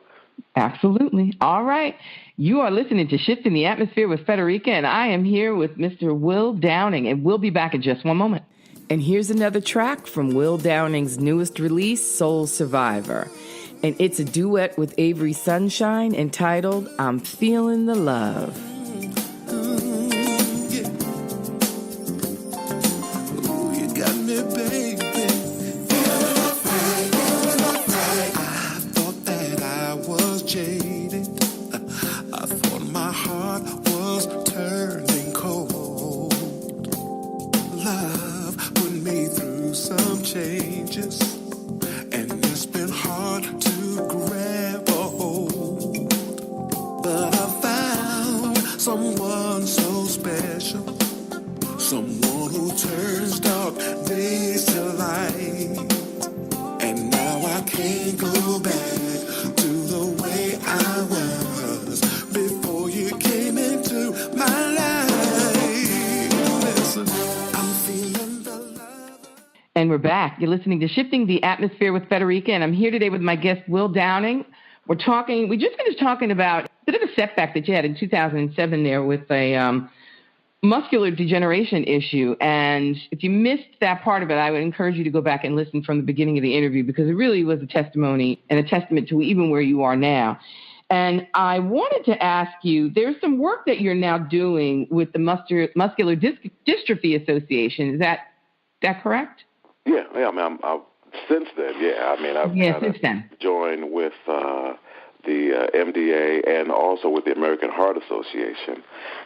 Absolutely. All right. You are listening to Shifting the Atmosphere with Frederica, and I am here with Mr. Will Downing, and we'll be back in just one moment. And here's another track from Will Downing's newest release, Soul Survivor. and it's a duet with Avery Sunshine entitled I'm Feeling the Love. And we're back. You're listening to Shifting the Atmosphere with Frederica, and I'm here today with my guest, Will Downing. We just finished talking about a bit of a setback that you had in 2007 there with a muscular degeneration issue. And if you missed that part of it, I would encourage you to go back and listen from the beginning of the interview, because it really was a testimony and a testament to even where you are now. And I wanted to ask you, there's some work that you're now doing with the Muscular Dystrophy Association. Is that correct? Yeah. I mean, since then, yeah. I mean, I've joined with the MDA and also with the American Heart Association,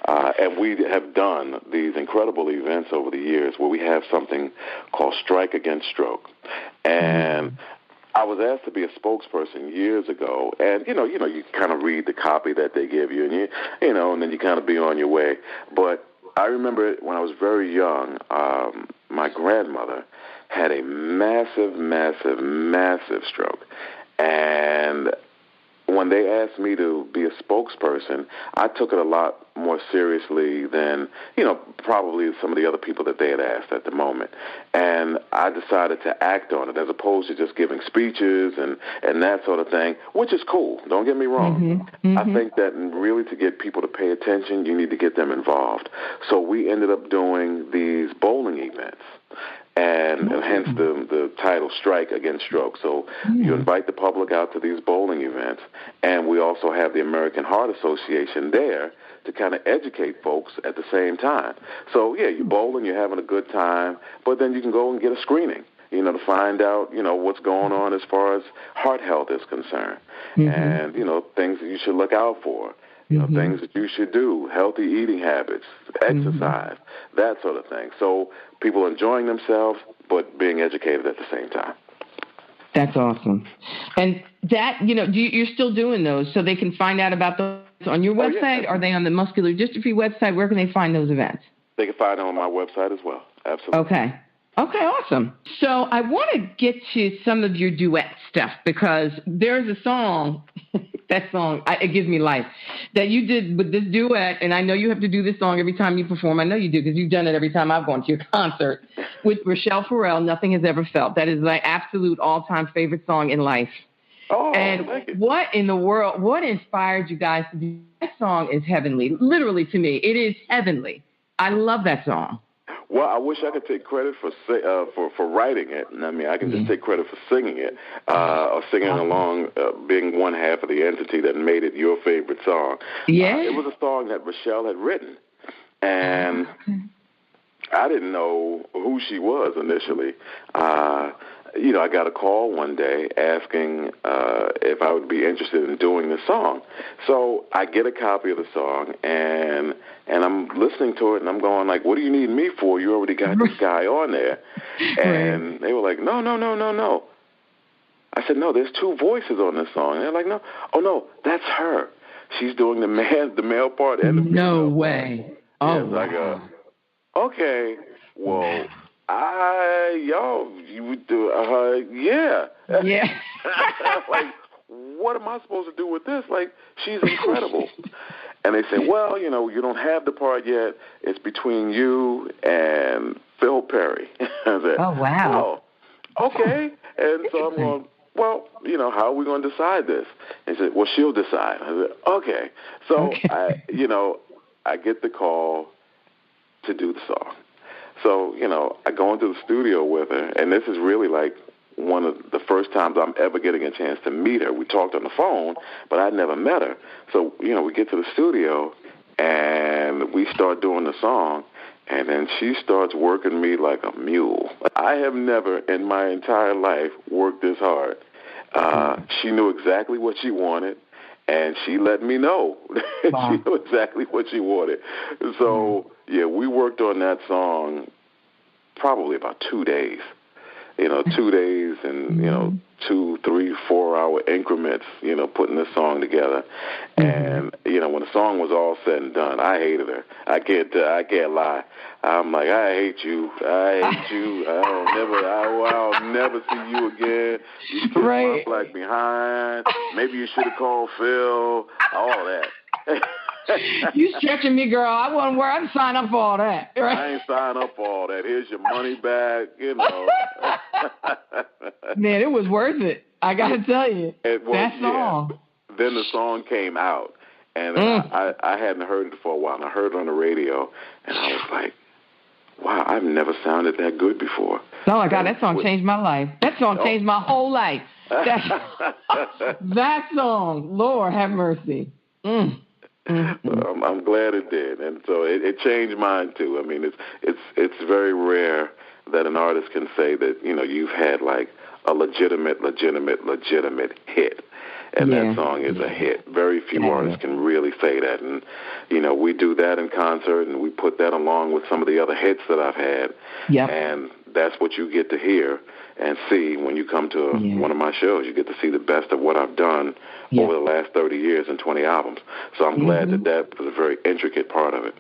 and we have done these incredible events over the years where we have something called Strike Against Stroke, and I was asked to be a spokesperson years ago, and you kind of read the copy that they give you, and and then you kind of be on your way. But I remember when I was very young, my grandmother had a massive, massive, massive stroke, and when they asked me to be a spokesperson, I took it a lot more seriously than, probably some of the other people that they had asked at the moment. And I decided to act on it as opposed to just giving speeches and that sort of thing, which is cool. Don't get me wrong. I think that really to get people to pay attention, you need to get them involved. So we ended up doing these bowling events. And hence the title, Strike Against Stroke. So you invite the public out to these bowling events, and we also have the American Heart Association there to kind of educate folks at the same time. So, yeah, you're bowling, you're having a good time, but then you can go and get a screening, to find out, what's going on as far as heart health is concerned, and, things that you should look out for. Things that you should do, healthy eating habits, exercise, that sort of thing. So people enjoying themselves, but being educated at the same time. That's awesome. And that, you're still doing those, so they can find out about those on your website? Yeah. Are they on the Muscular Dystrophy website? Where can they find those events? They can find them on my website as well. Absolutely. Okay, awesome. So I want to get to some of your duet stuff, because there's a song, it gives me life, that you did with this duet, and I know you have to do this song every time you perform. I know you do, because you've done it every time I've gone to your concert, with Rochelle Farrell, Nothing Has Ever Felt. That is my absolute all-time favorite song in life. Oh, and thank you. What in the world, what inspired you guys to do that song? Is heavenly. Literally, to me, it is heavenly. I love that song. Well, I wish I could take credit for writing it. I mean, I can just take credit for singing it, or singing along, being one half of the entity that made it your favorite song. Yeah. It was a song that Rochelle had written, and I didn't know who she was initially. I got a call one day asking if I would be interested in doing the song. So I get a copy of the song, and I'm listening to it, and I'm going like, what do you need me for? You already got this guy on there. And they were like, no. I said, no, there's two voices on this song. And they're like, no. Oh, no, that's her. She's doing the male part and the female part. No way. Oh, wow. I go, okay, well, you would do, yeah. Yeah. Like, what am I supposed to do with this? Like, she's incredible. And they say, well, you don't have the part yet. It's between you and Phil Perry. I said, oh, wow. Oh, okay. And so I'm going, well, how are we going to decide this? And he said, well, she'll decide. I said, okay. So, I get the call to do the song. So, I go into the studio with her, and this is really like one of the first times I'm ever getting a chance to meet her. We talked on the phone, but I'd never met her. So, we get to the studio, and we start doing the song, and then she starts working me like a mule. I have never in my entire life worked this hard. She knew exactly what she wanted, and she let me know. Wow. She knew exactly what she wanted. So, we worked on that song probably about 2 days. 2 days and, 2, 3, 4 hour increments, putting this song together. And, when the song was all said and done, I hated her. I can't lie. I'm like, I hate you. I'll never see you again. You kissed my black behind. Maybe you should have called Phil. All that. You stretching me, girl. I wasn't where I'd sign up for all that. Right? I ain't sign up for all that. Here's your money back, Man, it was worth it. I got to tell you. That song. Then the song came out, and I hadn't heard it for a while. And I heard it on the radio, and I was like, wow, I've never sounded that good before. Oh, my God, that song changed my life. That song changed my whole life. That song, Lord have mercy. I'm glad it did, and so it changed mine too. I mean, it's very rare that an artist can say that you've had like a legitimate hit, and that song is a hit. Very few artists can really say that, and we do that in concert, and we put that along with some of the other hits that I've had, and that's what you get to hear and see when you come to one of my shows. You get to see the best of what I've done over the last 30 years and 20 albums. So I'm glad that was a very intricate part of it.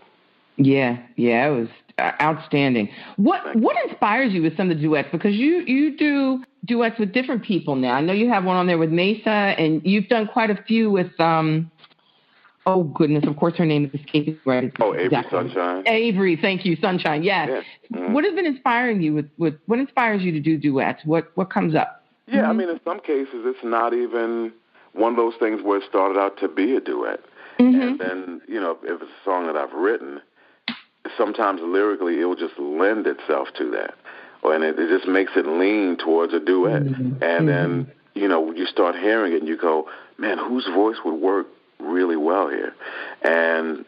Yeah, it was outstanding. What inspires you with some of the duets? Because you do duets with different people now. I know you have one on there with Mesa, and you've done quite a few with oh, goodness, of course her name is escaping right. Avery Sunshine. Avery, thank you, Sunshine, yes. What has been inspiring you with what inspires you to do duets? What comes up? Yeah, I mean, in some cases, it's not even one of those things where it started out to be a duet. And then, if it's a song that I've written, sometimes lyrically it will just lend itself to that. And it just makes it lean towards a duet. And then, you start hearing it and you go, man, whose voice would work really well here? And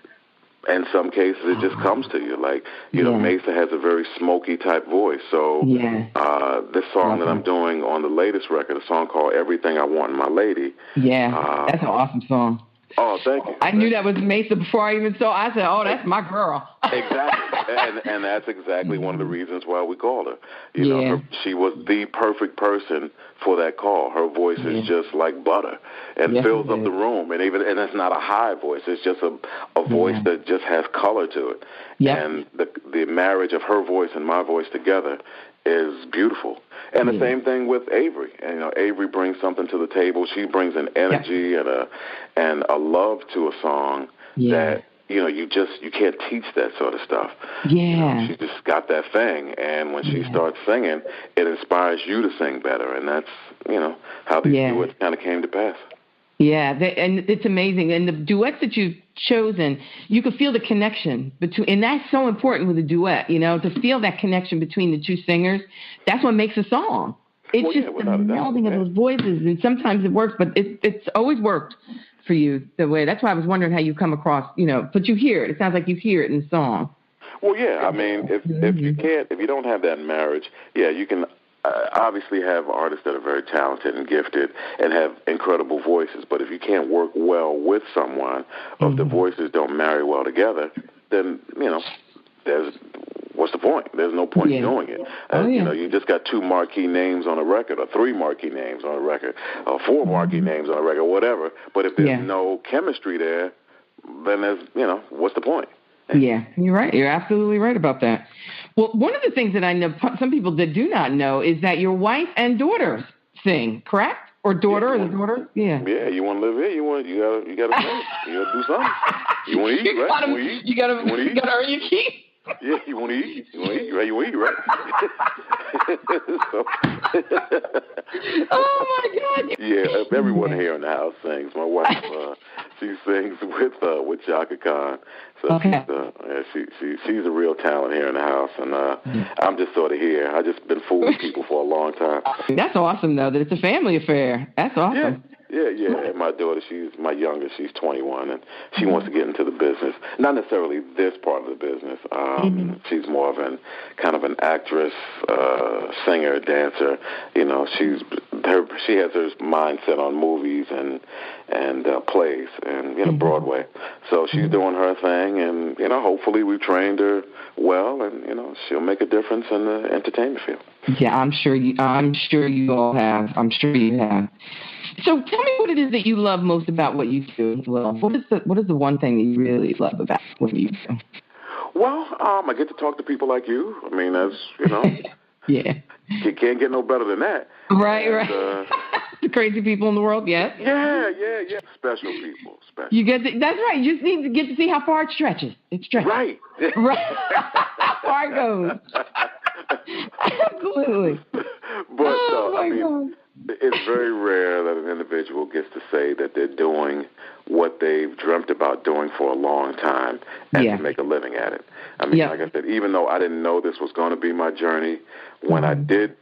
in some cases it just comes to you. Like, Mesa has a very smoky type voice. So this song that I'm doing on the latest record, a song called Everything I Want in My Lady. That's an awesome song. Oh, thank you. I knew that was Mesa before I even saw. I said, "Oh, that's my girl." Exactly, and that's exactly one of the reasons why we called her. She was the perfect person for that call. Her voice is just like butter and fills up the room, and it's not a high voice. It's just a voice that just has color to it. And the marriage of her voice and my voice together is beautiful. And the same thing with Avery. And, Avery brings something to the table. She brings an energy and a love to a song that, you can't teach that sort of stuff. She just got that thing. And when she starts singing, it inspires you to sing better. And that's, how these duets kind of came to pass. And it's amazing. And the duets that you've chosen, you can feel the connection between, and that's so important with a duet, to feel that connection between the two singers. That's what makes a song. It's just the melding of those voices, and sometimes it works, but it's always worked for you the way. That's why I was wondering how you come across, but you hear it. It sounds like you hear it in the song. Well, I mean, if you don't have that marriage, you can obviously have artists that are very talented and gifted and have incredible voices, but if you can't work well with someone, or if the voices don't marry well together, then, what's the point? There's no point in doing it. You just got 2 marquee names on a record, or 3 marquee names on a record, or 4 marquee names on a record, whatever, but if there's no chemistry there, then there's, what's the point? Yeah, you're right. You're absolutely right about that. Well, one of the things that I know some people that do not know is that your wife and daughter sing, correct? Or daughter, or the daughter? Yeah. Yeah, you want to live here? You gotta sing. You gotta do something. You want to eat, right? You gotta earn your keep. Yeah, you want to eat. You want to eat, right? You want to eat, right? Oh my God! Yeah, everyone here in the house sings. My wife She sings with Chaka Khan. So okay. she's a real talent here in the house, and I'm just sort of here. I've just been fooling people for a long time. That's awesome, though, that it's a family affair. That's awesome. Yeah. My daughter, she's my youngest. She's 21, and she wants to get into the business. Not necessarily this part of the business. She's more of kind of an actress, singer, dancer. You know, she has her mindset on movies and plays and Broadway. So she's doing her thing, and hopefully we've trained her well, and she'll make a difference in the entertainment field. Yeah, I'm sure you all have. I'm sure you have. So tell me what it is that you love most about what you do. Well, what is the one thing that you really love about what you do? Well, I get to talk to people like you. I mean, that's yeah. You can't get no better than that. Right. The crazy people in the world, Yeah. Special people. That's right. You just need to get to see how far it stretches. It stretches. Right. How far it goes. Absolutely. But God. It's very rare that an individual gets to say that they're doing what they've dreamt about doing for a long time and to make a living at it. I mean, like I said, even though I didn't know this was going to be my journey, when I did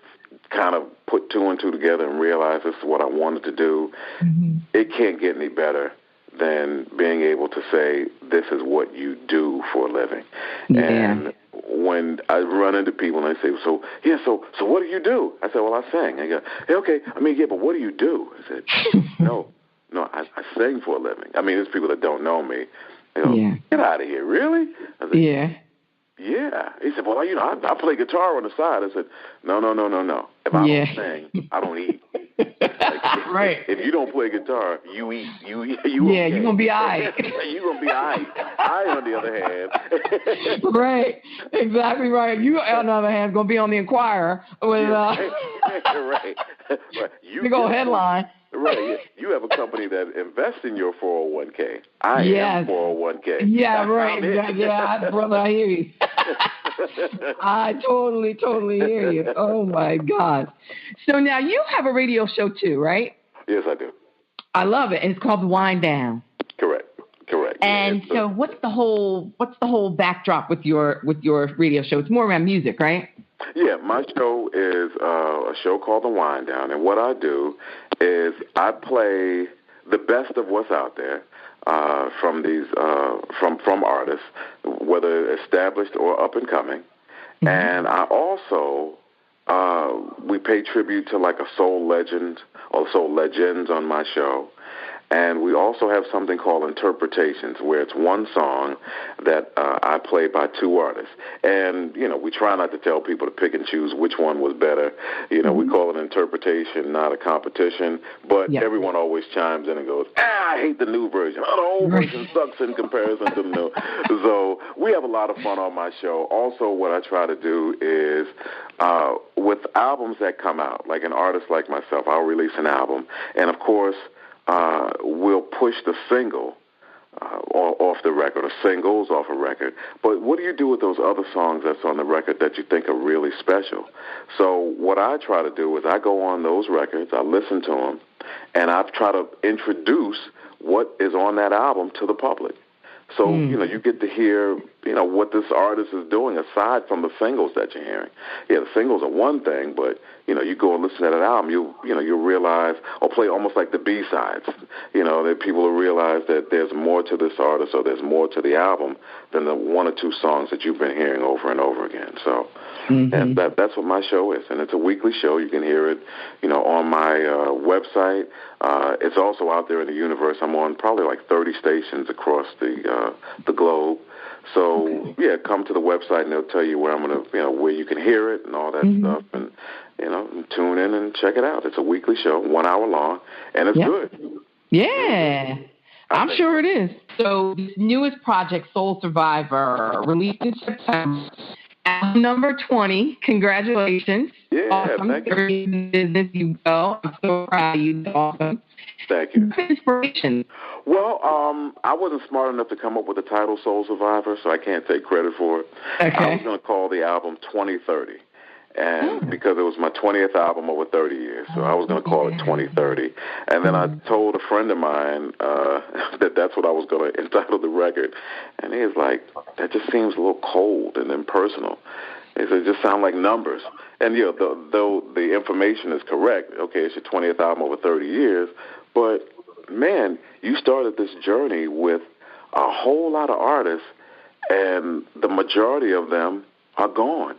kind of put two and two together and realize this is what I wanted to do, it can't get any better than being able to say this is what you do for a living. Yeah. And when I run into people and they say, so what do you do? I said, well, I sing. I go, hey, okay, but what do you do? I said, no, I sing for a living. I mean, there's people that don't know me. They go, get out of here, really? I said, yeah. He said, well, I play guitar on the side. I said, no. If I don't sing, I don't eat. Right. If you don't play guitar, you eat. You you're going to be all right. You're going to be all right. I, on the other hand. Right. Exactly right. You, on the other hand, going to be on the Enquirer with... Right. You go headline. Right. Yeah. You have a company that invests in your 401k. I am 401k. Yeah, right. Yeah, brother, I hear you. I totally hear you. Oh, my God. So now you have a radio show, too, right? Yes, I do. I love it. And it's called The Wind Down. Correct. And so what's the whole backdrop with your radio show? It's more around music, right? Yeah, my show is a show called The Wind Down, and what I do is I play the best of what's out there from these from artists, whether established or up and coming, and I also we pay tribute to like a soul legend or soul legends on my show. And we also have something called interpretations, where it's one song that I play by two artists. And, we try not to tell people to pick and choose which one was better. We call it interpretation, not a competition. But everyone always chimes in and goes, I hate the new version. Oh, the old version sucks in comparison to the new. So we have a lot of fun on my show. Also, what I try to do is with albums that come out, like an artist like myself, I'll release an album. And, of course, we'll push the single off the record, or singles off a record. But what do you do with those other songs that's on the record that you think are really special? So what I try to do is I go on those records, I listen to them, and I try to introduce what is on that album to the public. So, you get to hear, what this artist is doing aside from the singles that you're hearing. Yeah, the singles are one thing, but, you go and listen to that album, you'll realize, or play almost like the B-sides, that people will realize that there's more to this artist or there's more to the album than the one or two songs that you've been hearing over and over again. So and that's what my show is. And it's a weekly show. You can hear it, on my website. It's also out there in the universe. I'm on probably like 30 stations across the globe. So, come to the website and they'll tell you where I'm going to, where you can hear it and all that stuff. And, tune in and check it out. It's a weekly show, 1 hour long, and it's good. Yeah. I'm sure it is. So, this newest project, Soul Survivor, released in September. Album number 20. Congratulations. Yeah, awesome. thank you. Business you go. I'm so proud of you. Awesome. Thank you. Inspiration. Well, I wasn't smart enough to come up with the title Soul Survivor, so I can't take credit for it. Okay. I was going to call the album 2030. And because it was my 20th album over 30 years, so I was going to call it 2030. And then I told a friend of mine that's what I was going to entitle the record. And he was like, that just seems a little cold and impersonal. He said, it just sounds like numbers. And, though the information is correct, okay, it's your 20th album over 30 years, but, man, you started this journey with a whole lot of artists, and the majority of them are gone.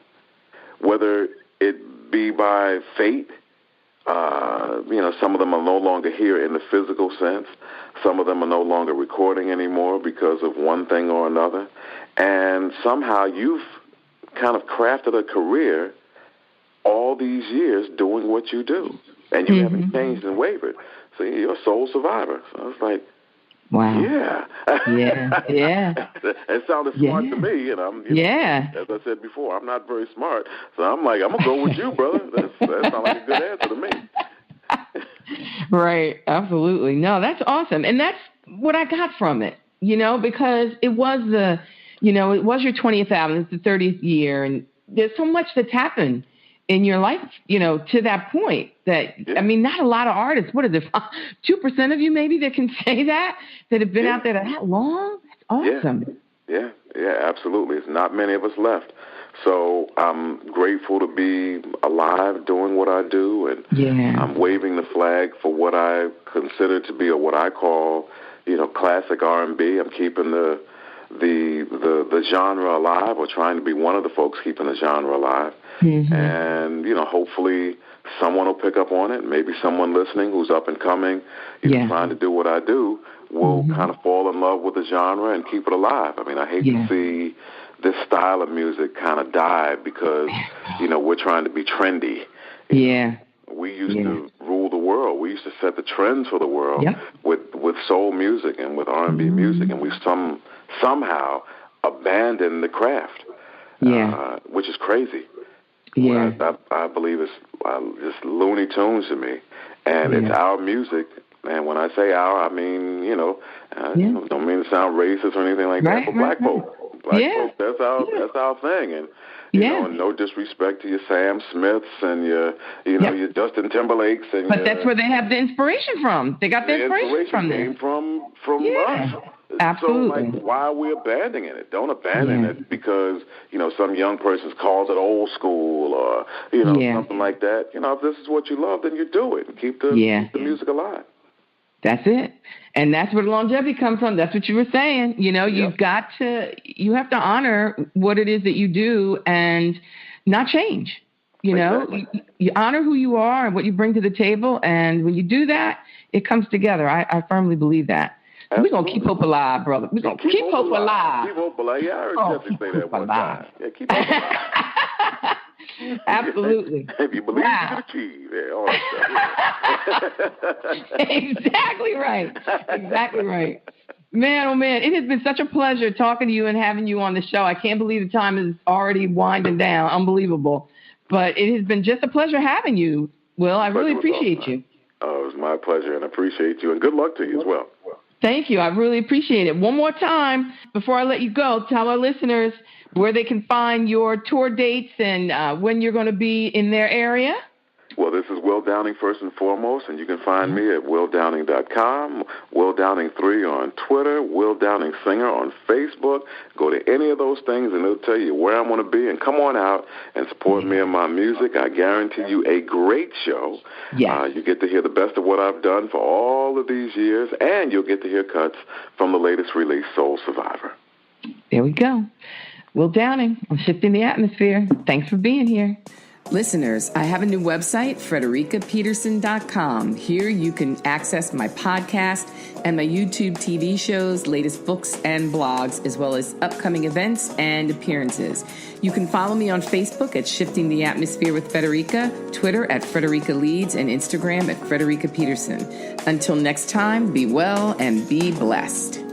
Whether it be by fate, some of them are no longer here in the physical sense. Some of them are no longer recording anymore because of one thing or another. And somehow you've kind of crafted a career all these years doing what you do. And you haven't changed and wavered. So you're a soul survivor. So I was like, wow. Yeah. Yeah. It sounded smart to me, and as I said before, I'm not very smart. So I'm like, I'm going to go with you, brother. That sounds like a good answer to me. Right. Absolutely. No, that's awesome. And that's what I got from it, because it was it was your 20th album. It's the 30th year. And there's so much that's happened in your life, to that point that, I mean, not a lot of artists, what is it, 2% of you maybe that can say that have been out there that long? That's awesome. Yeah, absolutely. There's not many of us left. So I'm grateful to be alive doing what I do, and I'm waving the flag for what I consider to be, or what I call, classic R&B. I'm keeping the genre alive, or trying to be one of the folks keeping the genre alive. And, hopefully someone will pick up on it. Maybe someone listening who's up and coming, trying to do what I do, will kind of fall in love with the genre and keep it alive. I mean, I hate to see this style of music kind of die because, we're trying to be trendy. We used to rule the world. We used to set the trends for the world with soul music and with R&B music, and we somehow abandoned the craft, which is crazy. I believe it's just Looney Tunes to me, and it's our music. And when I say our, I mean, don't mean to sound racist or anything like that, but black folk, that's our thing. And and no disrespect to your Sam Smiths and your Justin Timberlakes, but that's where they have the inspiration from. They got the inspiration from there. Came from us. Absolutely. So, why are we abandoning it? Don't abandon it because, some young person calls it old school or, something like that. If this is what you love, then you do it and keep the music alive. That's it. And that's where longevity comes from. That's what you were saying. You have to honor what it is that you do and not change. Exactly. You honor who you are and what you bring to the table. And when you do that, it comes together. I firmly believe that. We're going to keep hope alive, brother. We're going to keep hope alive. Keep hope alive. Yeah, I heard Jesse say that one time. Yeah, keep hope alive. Absolutely. If you believe, you can achieve. Yeah, all right. Exactly right. Man, oh man, it has been such a pleasure talking to you and having you on the show. I can't believe the time is already winding down. Unbelievable. But it has been just a pleasure having you, Will. I really appreciate you. Oh, it was my pleasure, and I appreciate you. And good luck to you as well. Thank you. I really appreciate it. One more time, before I let you go, tell our listeners where they can find your tour dates and when you're going to be in their area. Well, this is Will Downing first and foremost, and you can find me at willdowning.com, Will Downing 3 on Twitter, Will Downing Singer on Facebook. Go to any of those things, and it'll tell you where I want to be. And come on out and support me and my music. I guarantee you a great show. You get to hear the best of what I've done for all of these years, and you'll get to hear cuts from the latest release, Soul Survivor. There we go. Will Downing, I'm Shifting the Atmosphere. Thanks for being here. Listeners, I have a new website, FredericaPeterson.com. Here you can access my podcast and my YouTube TV shows, latest books and blogs, as well as upcoming events and appearances. You can follow me on Facebook at Shifting the Atmosphere with Frederica, Twitter at Frederica Leads, and Instagram at Frederica Peterson. Until next time, be well and be blessed.